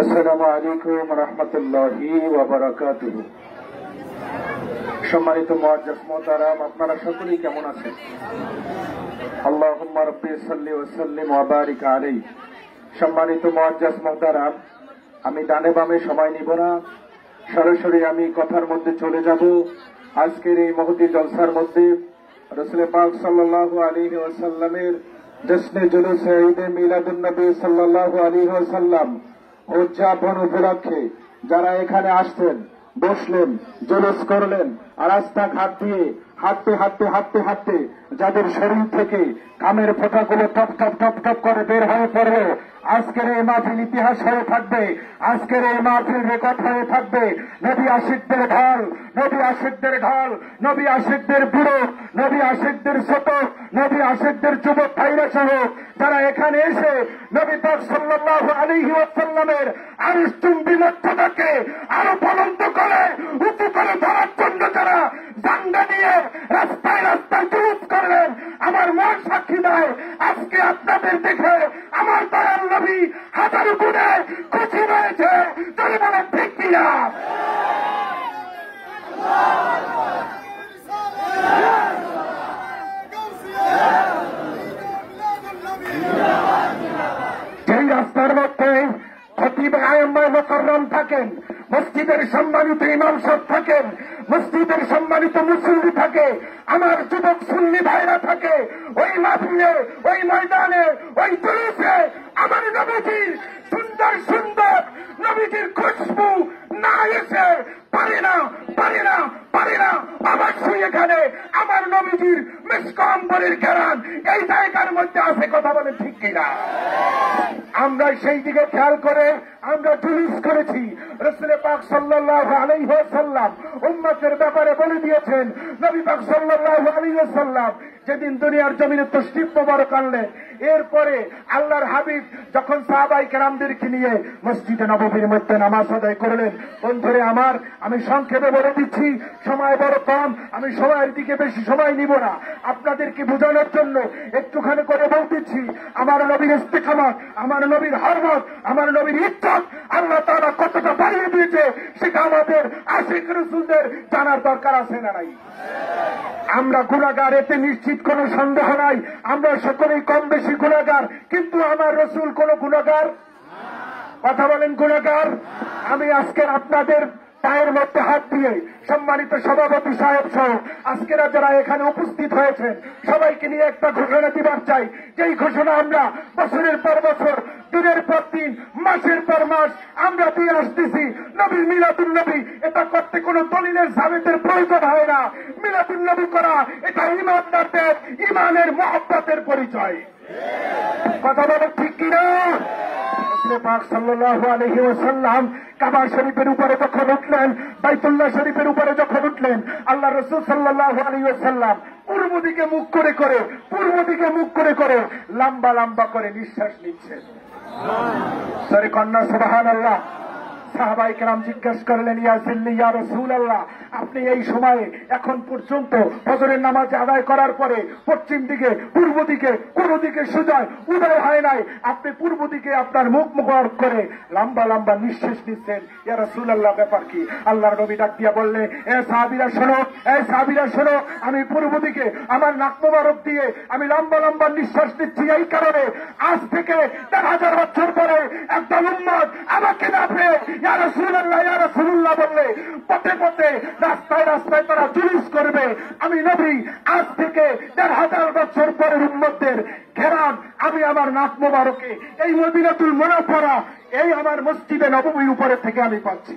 আসসালামু আলাইকুম রহমতুল্লাহি ওয়া বারাকাতুহু। সম্মানিত মুআজ্জাজ মুহতারাম, আপনারা সকলেই কেমন আছেন? আল্লাহুম্মা রাব্বি সাল্লি ওয়া সাল্লিম ওয়া বারিক আলাইহি। সম্মানিত মুআজ্জাজ মুহতারাম, আমি ডানে বামে সময় নিব না, সরাসরি আমি কথার মধ্যে চলে যাব। আজকের এই মহতী জলসার মধ্যে রাসূল পাক সাল্লাল্লাহু আলাইহি ওয়াসাল্লামের জশ্নে জুলুসে ঈদে মিলাদুন নবী সাল্লাল্লাহু আলাইহি ওয়াসাল্লাম উদযাপন উপলক্ষে যারা এখানে আসছেন, বসলেন, জুলুস করলেন, আর রাস্তাঘাট দিয়ে হাঁটতে হাঁটতে হাঁটতে হাঁটতে যাদের শরীর থেকে কামের ফোঁটাগুলো টপ টপ টপ টপ করে বের হয়ে পড়লো, আজকের এই মাহফিল ইতিহাস হয়ে থাকবে, আজকের এই মাহফিল রেকর্ড হয়ে থাকবে। নবী আশিকদের ঢল, নবী আশিকদের ঢল, নবী আশিকদের বুড়ো, নবী আশিকদের ছোট, নবী আশিকদের যুবক ভাইরা সহ যারা এখানে এসে নবী পাক সাল্লাল্লাহু আলাইহি ওয়াসাল্লামের আরিসচুম্বী লক্ষ্যটাকে আরো ফলন্ত করে উঁচু করে ধরার জন্য যারা জান্ডা নিয়ে রাস্তায় রাস্তায় জুলুস করলেন, আমার মন সাক্ষী দেয় আজকে আপনাদের দেখে আমার দয়াল নবী হাজার গুণে খুশি রয়েছে। যদি বলেন ঠিক কিনা? যেই রাস্তার মধ্যে খতিব আইম্মায়ে মুকাররম থাকেন, মসজিদের সম্মানিত ইমাম সাহেব থাকেন, মসজিদের সম্মানিত মুসল্লি থাকে, আমার যুবক সুন্নি ভাইরা থাকে, ওই মাহফিলে, ওই ময়দানে, ওই জুলুসে আমার নবীজির সুন্দর সুন্দর নবীজির খুশবু না এসে পারে না, পারে না, পারে না। অবশ্যই এখানে আমার নবীজির মিশক আম্বরের ঘেরান এই জায়গার মধ্যে আছে। কথা বলে ঠিক কিনা? আমরা সেই দিকে খেয়াল করে আমরা জুলুস করেছি। রাসূল পাক সাল্লাল্লাহু আলাইহি ওয়াসাল্লাম উম্মতের ব্যাপারে বলে দিয়েছেন, নবী পাক সাল্লাল্লাহু আলাইহি ওয়াসাল্লাম যেদিন দুনিয়ার জমিনে তাশরীফ মোবারক আনলেন, এরপরে আল্লাহর হাবিব যখন সাহাবায়ে কেরামদেরকে নিয়ে মসজিদে নববীর মধ্যে নামাজ আদায় করলেন। বন্ধুরে আমার, আমি সংক্ষেপে বলে দিচ্ছি, সময় বড় কম, আমি সময়ের দিকে বেশি সময় নিব না, আপনাদেরকে বোঝানোর জন্য একটুখানি করে বলতেছি। আমার নবীর ইস্তেকামত, আমার নবীর হরমত, আমার নবীর ইজ্জত আল্লাহ তাআলা কতটা বাড়িয়ে দিয়েছে সেটা আমাদের আশিক রাসূলদের জানার দরকার আছে না নাই? আমরা গুনাহগার, এতে নিশ্চিত কোনো সন্দেহ নাই। আমরা সকলেই কম বেশি গুনাহগার, কিন্তু আমার রাসূল কোন গুনাহগার? কথা বলেন, গুনাহগার? আমি আজকের আপনাদের পায়ের মধ্যে হাত দিয়ে সম্মানিত সভাপতি সাহেব সহ আজকেরা যারা এখানে উপস্থিত হয়েছেন সবাইকে নিয়ে একটা ঘোষণা দিবার চাই। যেই ঘোষণা আমরা বছরের পর বছর, দিনের পর দিন, মাসের পর মাস আমরা দিয়ে আসতেছি। নবীর মিলাদুন নবী, এটা করতে কোনো দলিলের সাবেতের প্রয়োজন হয় না। মিলাদুন নবী করা এটা ঈমানদারদের ঈমানের মহব্বতের পরিচয়। কথা বলে ঠিক কিনা? রাসূল পাক সাল্লাল্লাহু আলাইহি ওয়াসাল্লাম কাবা শরীফের উপরে যখন উঠলেন, বাইতুল্লাহ শরীফের উপরে যখন উঠলেন, আল্লাহ রাসূল সাল্লাল্লাহু আলাইহি ওয়াসাল্লাম পূর্ব দিকে মুখ করে করে, পূর্ব দিকে মুখ করে করে লম্বা লম্বা করে নিঃশ্বাস নিচ্ছেন। সরে কন্যা সুবহানাল্লাহ। সাহাবায়ে কেরাম জিজ্ঞেস করলেন, ইয়া জিল্লি ইয়া রাসূলুল্লাহ, আপনি এই সময়ে এখন পর্যন্ত ফজরের নামাজ আদায় করার পরে পশ্চিম দিকে, পূর্ব দিকে, কোন দিকে সুজয় উদয় হয় নাই, আপনি পূর্ব দিকে আপনার মুখ মুবারক করে লম্বা লম্বা নিঃশ্বাস নিচ্ছেন, ইয়া রাসূলুল্লাহ ব্যাপার কি? আল্লাহর নবী ডাক দিয়া বললেন, এ সাহাবীরা শোনো, এ সাহাবীরা শোনো, আমি পূর্ব দিকে আমার নাক মুবারক দিয়ে আমি লম্বা লম্বা নিঃশ্বাস নিচ্ছি এই কারণে, আজ থেকে 1000 বছর পরে একদল উম্মত আমাকে না পেয়ে ইয়া রাসূলুল্লাহ, ইয়া রাসূলুল্লাহ বললে পথে পথে, রাস্তায় রাস্তায় তারা জুলুস করবে। আমি নবী আজ থেকে 1000 বছর পরের উম্মতদের ঘেরান আমি আমার নাক মোবারকে এই মদিনাতুল মুনাওয়ারা, এই আমার মসজিদে নববীর উপরে থেকে আমি পাচ্ছি।